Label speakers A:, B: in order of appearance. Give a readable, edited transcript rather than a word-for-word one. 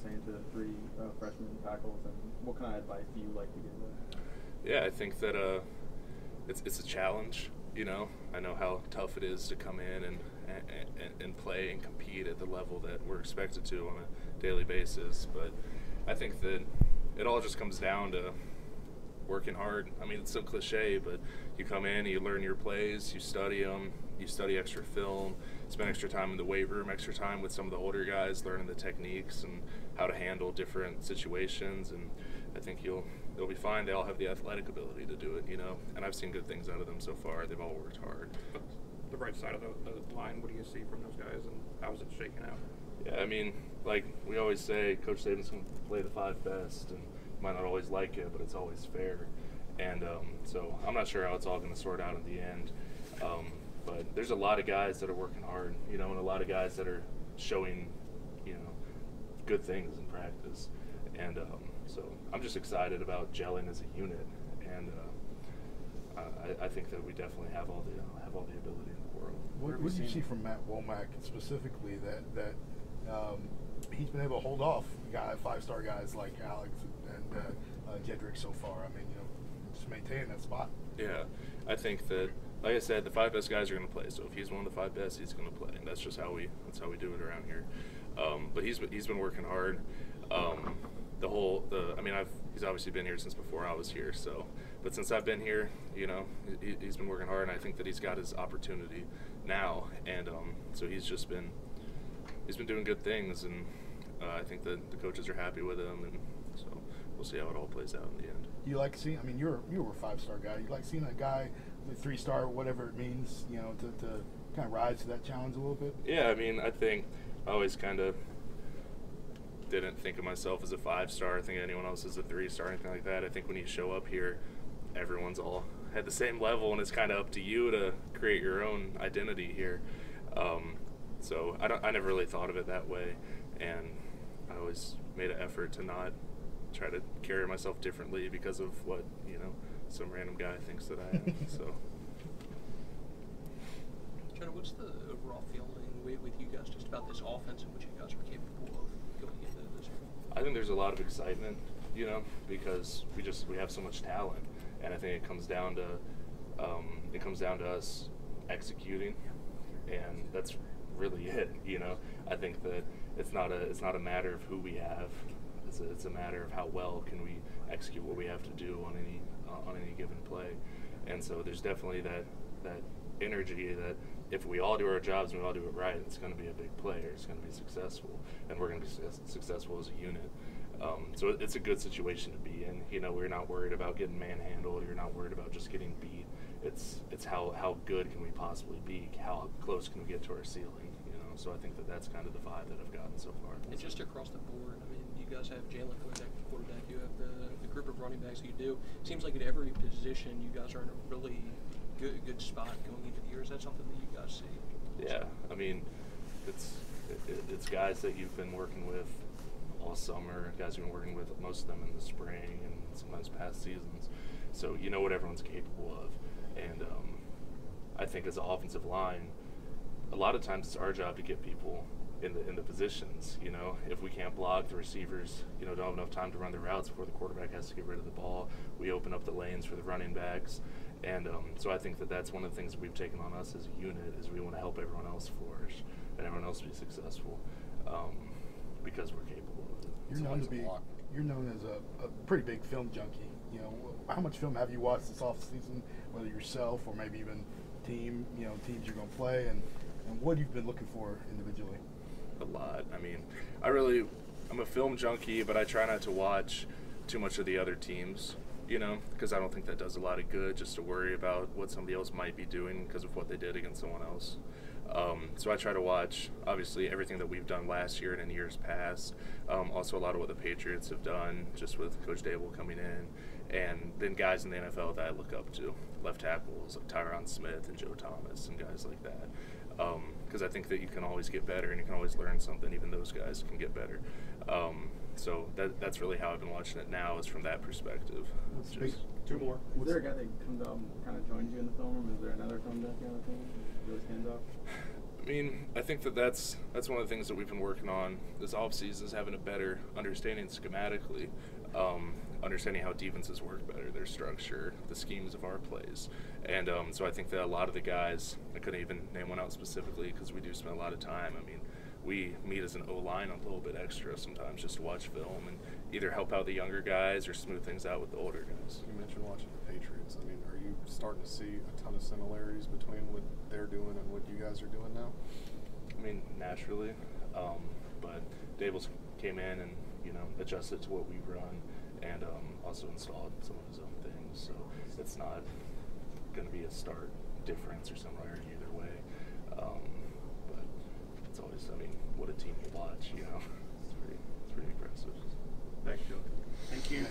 A: saying to the three freshman tackles, and what kind of advice do you like to give them?
B: Yeah, I think that it's a challenge. You know, I know how tough it is to come in and play and compete at the level that we're expected to on a daily basis. But I think that it all just comes down to working hard. I mean, it's so cliche, but you come in, you learn your plays, you study them, you study extra film, spend extra time in the weight room, extra time with some of the older guys, learning the techniques and how to handle different situations. And I think they'll be fine. They all have the athletic ability to do it, you know. And I've seen good things out of them so far. They've all worked hard.
C: The right side of the line, what do you see from those guys, and how's it shaking out?
B: Yeah, I mean, like we always say, Coach Saban's going to play the 5 best, and you might not always like it, but it's always fair. And so I'm not sure how it's all going to sort out in the end. But there's a lot of guys that are working hard, you know, and a lot of guys that are showing, you know, good things in practice. And so I'm just excited about gelling as a unit, and I think that we definitely have all the ability in the world.
D: What do you see from Matt Womack specifically that he's been able to hold off 5-star guys like Alex and Jedrick so far? I mean, you know, just maintaining that spot.
B: Yeah, I think that, like I said, the 5 best guys are going to play. So if he's one of the 5 best, he's going to play, and that's just how we do it around here. But he's been working hard. He's obviously been here since before I was here. So, but since I've been here, you know, he's been working hard, and I think that he's got his opportunity now. And so he's been doing good things, and I think that the coaches are happy with him, and so we'll see how it all plays out in the end.
D: You like seeing? I mean, you were a 5-star guy. You like seeing a guy with 3-star, whatever it means, you know, to kind of rise to that challenge a little bit.
B: Yeah, I mean, I think I always kind of didn't think of myself as a 5-star. I think anyone else is a 3-star, anything like that. I think when you show up here, everyone's all at the same level, and it's kind of up to you to create your own identity here. So I never really thought of it that way, and I always made an effort to not try to carry myself differently because of what, you know, some random guy thinks that I am. So,
E: Jonah, what's the overall feeling with you guys just about this offense and what you guys are capable of going into this year?
B: I think there's a lot of excitement, you know, because we have so much talent, and I think it comes down to us executing, and that's really it, you know. I think that it's not a matter of who we have. It's a matter of how well can we execute what we have to do on any given play. And so there's definitely that energy that if we all do our jobs and we all do it right, it's going to be a big play, or it's going to be successful, and we're going to be successful as a unit. So it's a good situation to be in. You know, we're not worried about getting manhandled. You're not worried about just getting beat. It's how good can we possibly be? How close can we get to our ceiling? You know, so I think that's kind of the vibe that I've gotten so far.
E: And just across the board, I mean, you guys have Jalen coming back to quarterback. You have the group of running backs you do. It seems like at every position, you guys are in a really good spot going into the year. Is that something that you guys see?
B: Yeah, I mean, it's guys that you've been working with all summer, guys you've been working with, most of them in the spring and sometimes past seasons. So you know what everyone's capable of. And I think as an offensive line, a lot of times it's our job to get people in the positions. You know, if we can't block, the receivers, you know, don't have enough time to run the routes before the quarterback has to get rid of the ball. We open up the lanes for the running backs. And so I think that's one of the things that we've taken on us as a unit, is we want to help everyone else flourish and everyone else be successful because we're capable of it.
D: You're known as a pretty big film junkie. You know, how much film have you watched this offseason, whether yourself or maybe even teams you're going to play, and what you've been looking for individually?
B: A lot. I mean, I'm a film junkie, but I try not to watch too much of the other teams, you know, because I don't think that does a lot of good, just to worry about what somebody else might be doing because of what they did against someone else. So I try to watch, obviously, everything that we've done last year and in years past. Also, a lot of what the Patriots have done, just with Coach Dable coming in, and then guys in the NFL that I look up to, left tackles like Tyron Smith and Joe Thomas and guys like that. Because I think that you can always get better and you can always learn something. Even those guys can get better. So that's really how I've been watching it now, is from that perspective.
C: Two more.
A: Is there a guy that comes out and kind of joins you in the film room? Is there another film that you on the team that really stands out?
B: I mean, I think that's one of the things that we've been working on this off season, is having a better understanding schematically, understanding how defenses work better, their structure, the schemes of our plays. And so I think that a lot of the guys, I couldn't even name one out specifically because we do spend a lot of time. I mean, we meet as an O-line a little bit extra sometimes just to watch film and either help out the younger guys or smooth things out with the older guys.
F: You mentioned watching the Patriots. I mean, are you starting to see a ton of similarities between what they're doing and what you guys are doing now?
B: I mean, naturally, but Daboll's came in and, adjusted to what we run and also installed some of his own things. So it's not going to be a start difference or similarity either way. But it's always, I mean, what a team you watch, It's pretty impressive.
A: Thank you.
G: Thank you.